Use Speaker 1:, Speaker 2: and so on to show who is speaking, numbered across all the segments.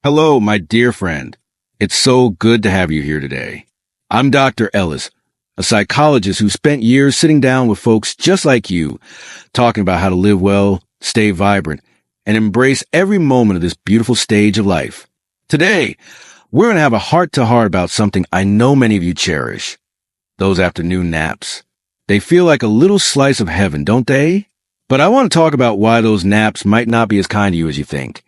Speaker 1: Hello, my dear friend. It's so good to have you here today. I'm Dr. Ellis, a psychologist who spent years sitting down with folks just like you, talking about how to live well, stay vibrant, and embrace every moment of this beautiful stage of life. Today, we're going to have a heart-to-heart about something I know many of you cherish. Those afternoon naps. They feel like a little slice of heaven, don't they? But I want to talk about why those naps might not be as kind to you as you think.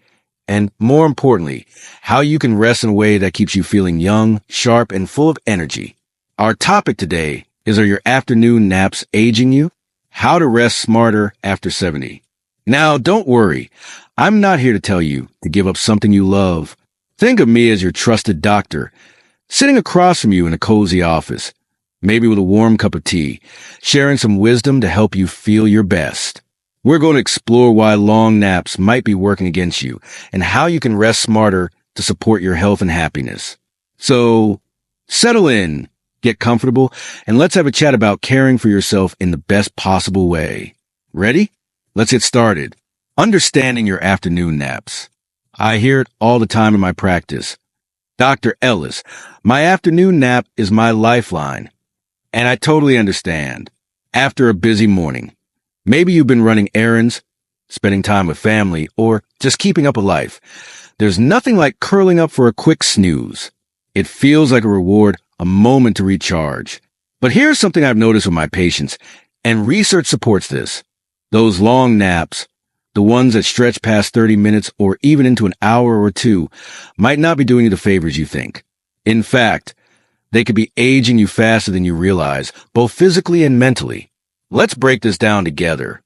Speaker 1: And more importantly, how you can rest in a way that keeps you feeling young, sharp, and full of energy. Our topic today is, are your afternoon naps aging you? How to rest smarter after 70. Now, don't worry. I'm not here to tell you to give up something you love. Think of me as your trusted doctor, sitting across from you in a cozy office, maybe with a warm cup of tea, sharing some wisdom to help you feel your best. We're going to explore why long naps might be working against you and how you can rest smarter to support your health and happiness. So, settle in, get comfortable, and let's have a chat about caring for yourself in the best possible way. Ready? Let's get started. Understanding your afternoon naps. I hear it all the time in my practice. Dr. Ellis, my afternoon nap is my lifeline. And I totally understand. After a busy morning, maybe you've been running errands, spending time with family, or just keeping up with life. There's nothing like curling up for a quick snooze. It feels like a reward, a moment to recharge. But here's something I've noticed with my patients, and research supports this. Those long naps, the ones that stretch past 30 minutes or even into an hour or two, might not be doing you the favors you think. In fact, they could be aging you faster than you realize, both physically and mentally. Let's break this down together,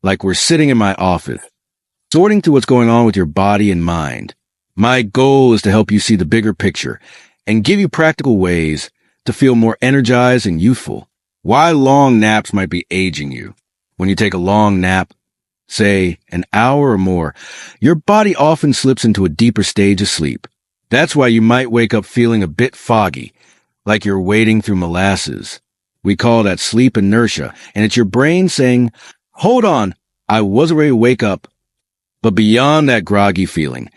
Speaker 1: like we're sitting in my office, sorting through what's going on with your body and mind. My goal is to help you see the bigger picture and give you practical ways to feel more energized and youthful. Why long naps might be aging you. When you take a long nap, say an hour or more, your body often slips into a deeper stage of sleep. That's why you might wake up feeling a bit foggy, like you're wading through molasses. We call that sleep inertia, and it's your brain saying, hold on, I wasn't ready to wake up. But beyond that groggy feeling,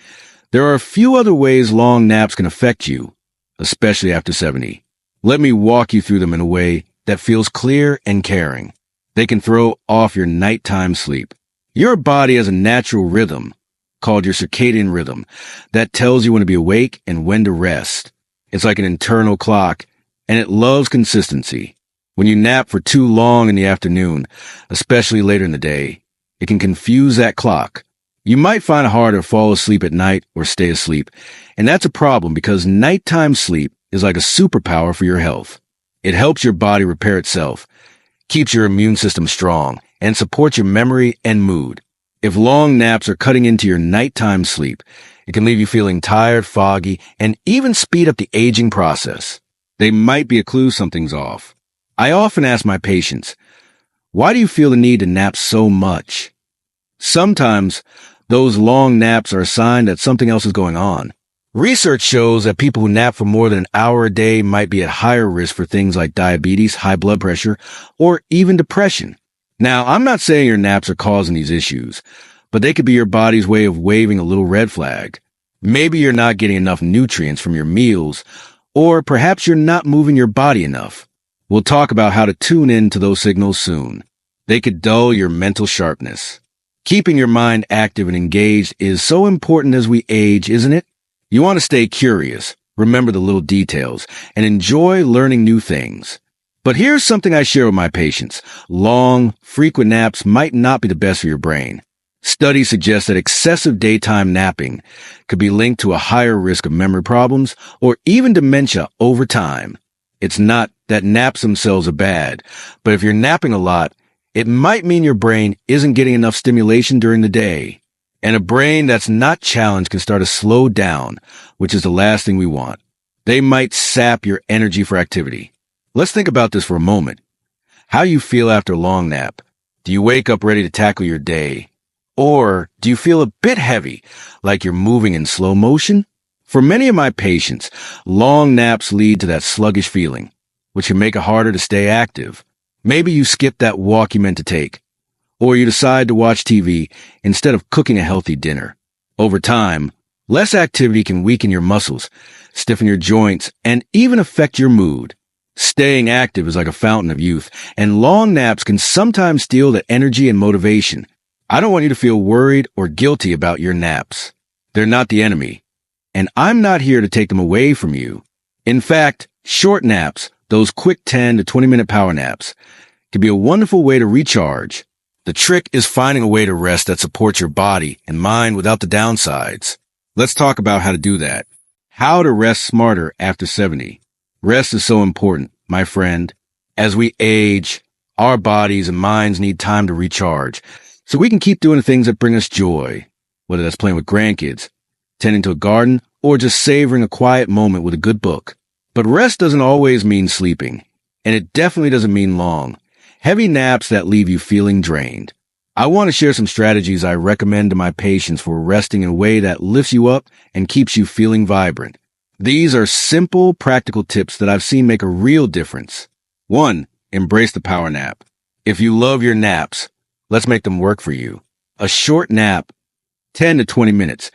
Speaker 1: there are a few other ways long naps can affect you, especially after 70. Let me walk you through them in a way that feels clear and caring. They can throw off your nighttime sleep. Your body has a natural rhythm, called your circadian rhythm, that tells you when to be awake and when to rest. It's like an internal clock, and it loves consistency. When you nap for too long in the afternoon, especially later in the day, it can confuse that clock. You might find it harder to fall asleep at night or stay asleep, and that's a problem because nighttime sleep is like a superpower for your health. It helps your body repair itself, keeps your immune system strong, and supports your memory and mood. If long naps are cutting into your nighttime sleep, it can leave you feeling tired, foggy, and even speed up the aging process. They might be a clue something's off. I often ask my patients, why do you feel the need to nap so much? Sometimes those long naps are a sign that something else is going on. Research shows that people who nap for more than an hour a day might be at higher risk for things like diabetes, high blood pressure, or even depression. Now, I'm not saying your naps are causing these issues, but they could be your body's way of waving a little red flag. Maybe you're not getting enough nutrients from your meals, or perhaps you're not moving your body enough. We'll talk about how to tune in to those signals soon. They could dull your mental sharpness. Keeping your mind active and engaged is so important as we age, isn't it? You want to stay curious, remember the little details, and enjoy learning new things. But here's something I share with my patients. Long, frequent naps might not be the best for your brain. Studies suggest that excessive daytime napping could be linked to a higher risk of memory problems or even dementia over time. It's not that naps themselves are bad, but if you're napping a lot, it might mean your brain isn't getting enough stimulation during the day. And a brain that's not challenged can start to slow down, which is the last thing we want. They might sap your energy for activity. Let's think about this for a moment. How you feel after a long nap. Do you wake up ready to tackle your day? Or do you feel a bit heavy, like you're moving in slow motion? For many of my patients, long naps lead to that sluggish feeling, which can make it harder to stay active. Maybe you skip that walk you meant to take, or you decide to watch TV instead of cooking a healthy dinner. Over time, Less activity can weaken your muscles, stiffen your joints, and even affect your mood. Staying active is like a fountain of youth, and long naps can sometimes steal the energy and motivation. I don't want you to feel worried or guilty about your naps. They're not the enemy, and I'm not here to take them away from you. In fact, short naps, those quick 10 to 20-minute power naps, can be a wonderful way to recharge. The trick is finding a way to rest that supports your body and mind without the downsides. Let's talk about how to do that. How to rest smarter after 70. Rest is so important, my friend. As we age, our bodies and minds need time to recharge, so we can keep doing the things that bring us joy, whether that's playing with grandkids, tending to a garden, or just savoring a quiet moment with a good book. But rest doesn't always mean sleeping, and it definitely doesn't mean long, heavy naps that leave you feeling drained. I want to share some strategies I recommend to my patients for resting in a way that lifts you up and keeps you feeling vibrant. These are simple, practical tips that I've seen make a real difference. 1. Embrace the power nap. If you love your naps, let's make them work for you. A short nap, 10 to 20 minutes,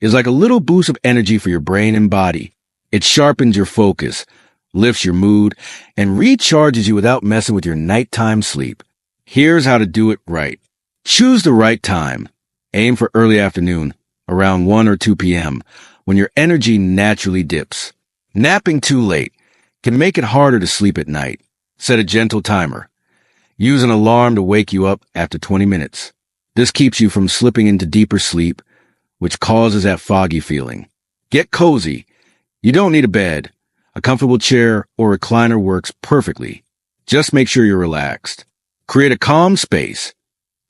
Speaker 1: is like a little boost of energy for your brain and body. It sharpens your focus, lifts your mood, and recharges you without messing with your nighttime sleep. Here's how to do it right. Choose the right time. Aim for early afternoon, around 1 or 2 p.m., when your energy naturally dips. Napping too late can make it harder to sleep at night. Set a gentle timer. Use an alarm to wake you up after 20 minutes. This keeps you from slipping into deeper sleep, which causes that foggy feeling. Get cozy. You don't need a bed. A comfortable chair or recliner works perfectly. Just make sure you're relaxed. Create a calm space.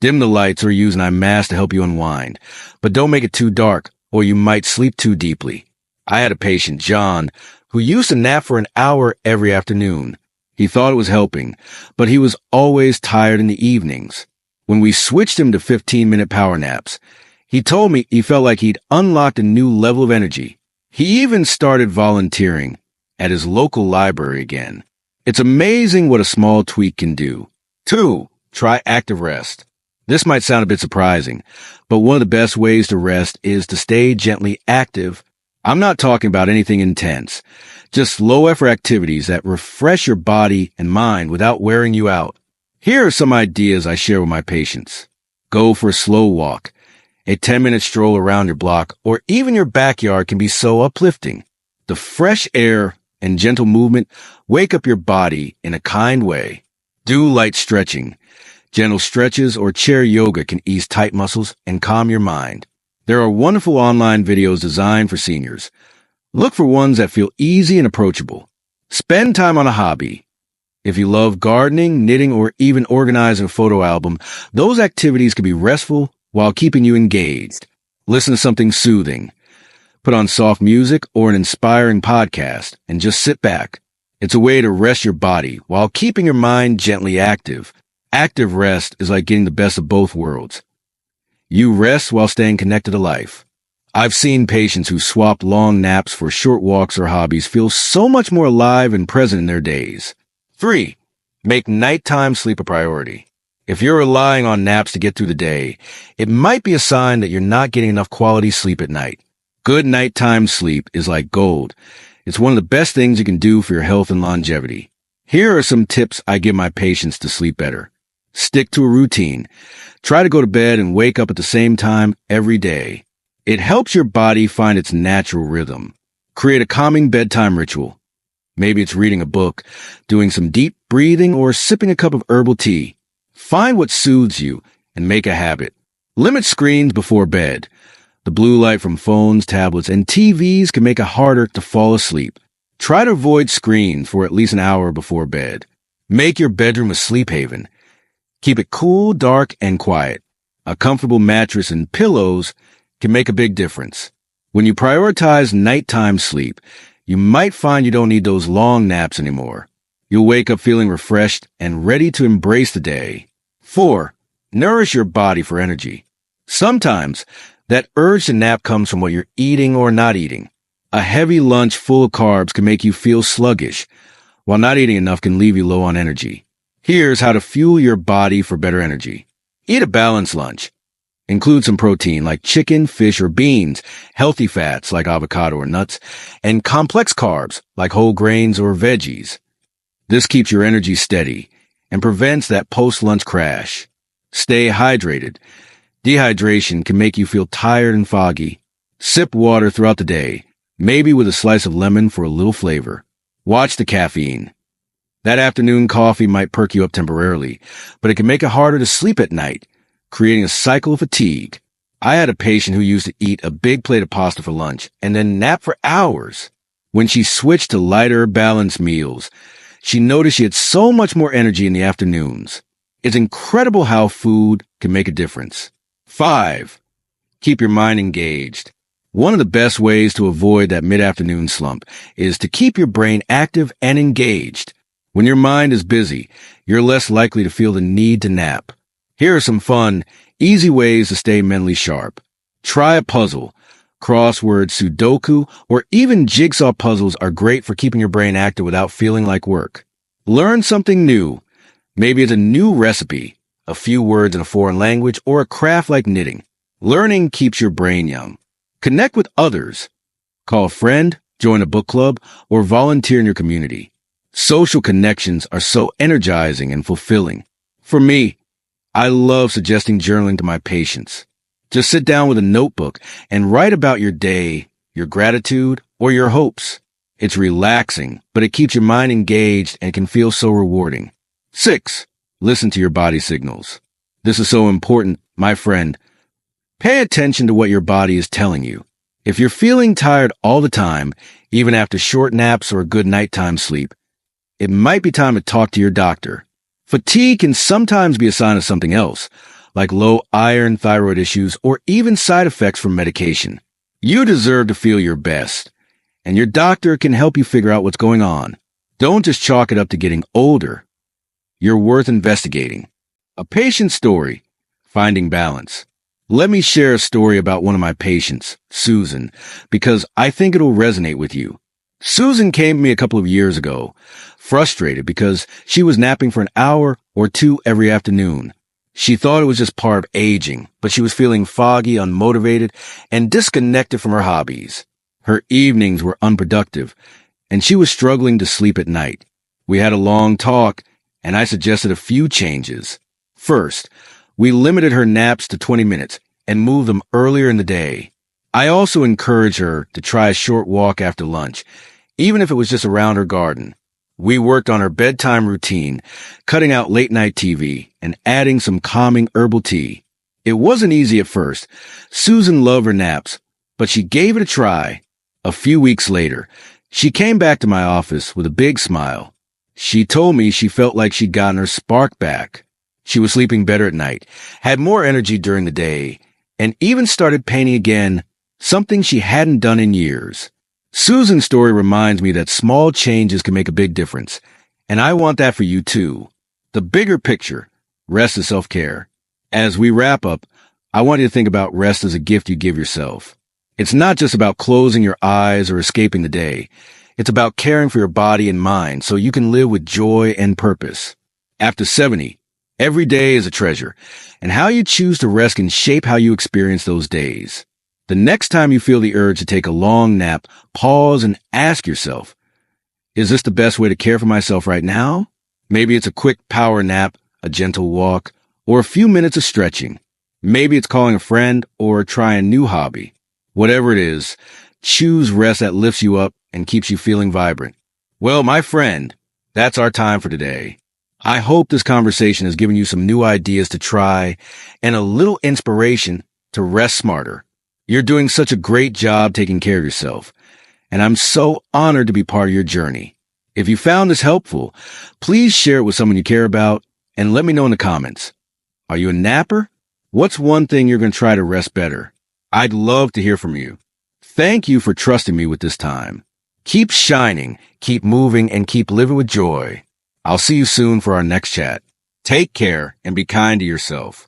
Speaker 1: Dim the lights or use an eye mask to help you unwind. But don't make it too dark, or you might sleep too deeply. I had a patient, John, who used to nap for an hour every afternoon. He thought it was helping, but he was always tired in the evenings. When we switched him to 15-minute power naps, he told me he felt like he'd unlocked a new level of energy. He even started volunteering at his local library again. It's amazing what a small tweak can do. 2. Try active rest. This might sound a bit surprising, but one of the best ways to rest is to stay gently active. I'm not talking about anything intense, just low-effort activities that refresh your body and mind without wearing you out. Here are some ideas I share with my patients. Go for a slow walk. A 10-minute stroll around your block or even your backyard can be so uplifting. The fresh air and gentle movement wake up your body in a kind way. Do light stretching. Gentle stretches or chair yoga can ease tight muscles and calm your mind. There are wonderful online videos designed for seniors. Look for ones that feel easy and approachable. Spend time on a hobby. If you love gardening, knitting, or even organizing a photo album, those activities can be restful while keeping you engaged. Listen to something soothing. Put on soft music or an inspiring podcast and just sit back. It's a way to rest your body while keeping your mind gently active. Active rest is like getting the best of both worlds. You rest while staying connected to life. I've seen patients who swap long naps for short walks or hobbies feel so much more alive and present in their days. 3. Make nighttime sleep a priority. If you're relying on naps to get through the day, it might be a sign that you're not getting enough quality sleep at night. Good nighttime sleep is like gold. It's one of the best things you can do for your health and longevity. Here are some tips I give my patients to sleep better. Stick to a routine. Try to go to bed and wake up at the same time every day. It helps your body find its natural rhythm. Create a calming bedtime ritual. Maybe it's reading a book, doing some deep breathing, or sipping a cup of herbal tea. Find what soothes you and make a habit. Limit screens before bed. The blue light from phones, tablets, and TVs can make it harder to fall asleep. Try to avoid screens for at least an hour before bed. Make your bedroom a sleep haven. Keep it cool, dark, and quiet. A comfortable mattress and pillows can make a big difference. When you prioritize nighttime sleep, you might find you don't need those long naps anymore. You'll wake up feeling refreshed and ready to embrace the day. 4. Nourish your body for energy. Sometimes, that urge to nap comes from what you're eating or not eating. A heavy lunch full of carbs can make you feel sluggish, while not eating enough can leave you low on energy. Here's how to fuel your body for better energy. Eat a balanced lunch. Include some protein like chicken, fish, or beans, healthy fats like avocado or nuts, and complex carbs like whole grains or veggies. This keeps your energy steady and prevents that post-lunch crash. Stay hydrated. Dehydration can make you feel tired and foggy. Sip water throughout the day, maybe with a slice of lemon for a little flavor. Watch the caffeine. That afternoon coffee might perk you up temporarily, but it can make it harder to sleep at night, creating a cycle of fatigue. I had a patient who used to eat a big plate of pasta for lunch and then nap for hours. When she switched to lighter, balanced meals, she noticed she had so much more energy in the afternoons. It's incredible how food can make a difference. 5. Keep your mind engaged. One of the best ways to avoid that mid-afternoon slump is to keep your brain active and engaged. When your mind is busy, you're less likely to feel the need to nap. Here are some fun, easy ways to stay mentally sharp. Try a puzzle. Crossword, Sudoku, or even jigsaw puzzles are great for keeping your brain active without feeling like work. Learn something new. Maybe it's a new recipe, a few words in a foreign language, or a craft like knitting. Learning keeps your brain young. Connect with others. Call a friend, join a book club, or volunteer in your community. Social connections are so energizing and fulfilling. For me, I love suggesting journaling to my patients. Just sit down with a notebook and write about your day, your gratitude, or your hopes. It's relaxing, but it keeps your mind engaged and can feel so rewarding. 6. Listen to your body signals. This is so important, my friend. Pay attention to what your body is telling you. If you're feeling tired all the time, even after short naps or a good nighttime sleep, it might be time to talk to your doctor. Fatigue can sometimes be a sign of something else, like low iron, thyroid issues, or even side effects from medication. You deserve to feel your best, and your doctor can help you figure out what's going on. Don't just chalk it up to getting older. You're worth investigating. A patient story, finding balance. Let me share a story about one of my patients, Susan, because I think it'll resonate with you. Susan came to me a couple of years ago, frustrated because she was napping for an hour or two every afternoon. She thought it was just part of aging, but she was feeling foggy, unmotivated, and disconnected from her hobbies. Her evenings were unproductive, and she was struggling to sleep at night. We had a long talk, and I suggested a few changes. First, we limited her naps to 20 minutes and moved them earlier in the day. I also encouraged her to try a short walk after lunch, even if it was just around her garden. We worked on her bedtime routine, cutting out late-night TV and adding some calming herbal tea. It wasn't easy at first. Susan loved her naps, but she gave it a try. A few weeks later, she came back to my office with a big smile. She told me she felt like she'd gotten her spark back. She was sleeping better at night, had more energy during the day, and even started painting again, something she hadn't done in years. Susan's story reminds me that small changes can make a big difference, and I want that for you too. The bigger picture, rest is self-care. As we wrap up, I want you to think about rest as a gift you give yourself. It's not just about closing your eyes or escaping the day. It's about caring for your body and mind so you can live with joy and purpose. After 70, every day is a treasure, and how you choose to rest can shape how you experience those days. The next time you feel the urge to take a long nap, pause and ask yourself, is this the best way to care for myself right now? Maybe it's a quick power nap, a gentle walk, or a few minutes of stretching. Maybe it's calling a friend or trying a new hobby. Whatever it is, choose rest that lifts you up and keeps you feeling vibrant. Well, my friend, that's our time for today. I hope this conversation has given you some new ideas to try and a little inspiration to rest smarter. You're doing such a great job taking care of yourself, and I'm so honored to be part of your journey. If you found this helpful, please share it with someone you care about and let me know in the comments. Are you a napper? What's one thing you're going to try to rest better? I'd love to hear from you. Thank you for trusting me with this time. Keep shining, keep moving, and keep living with joy. I'll see you soon for our next chat. Take care and be kind to yourself.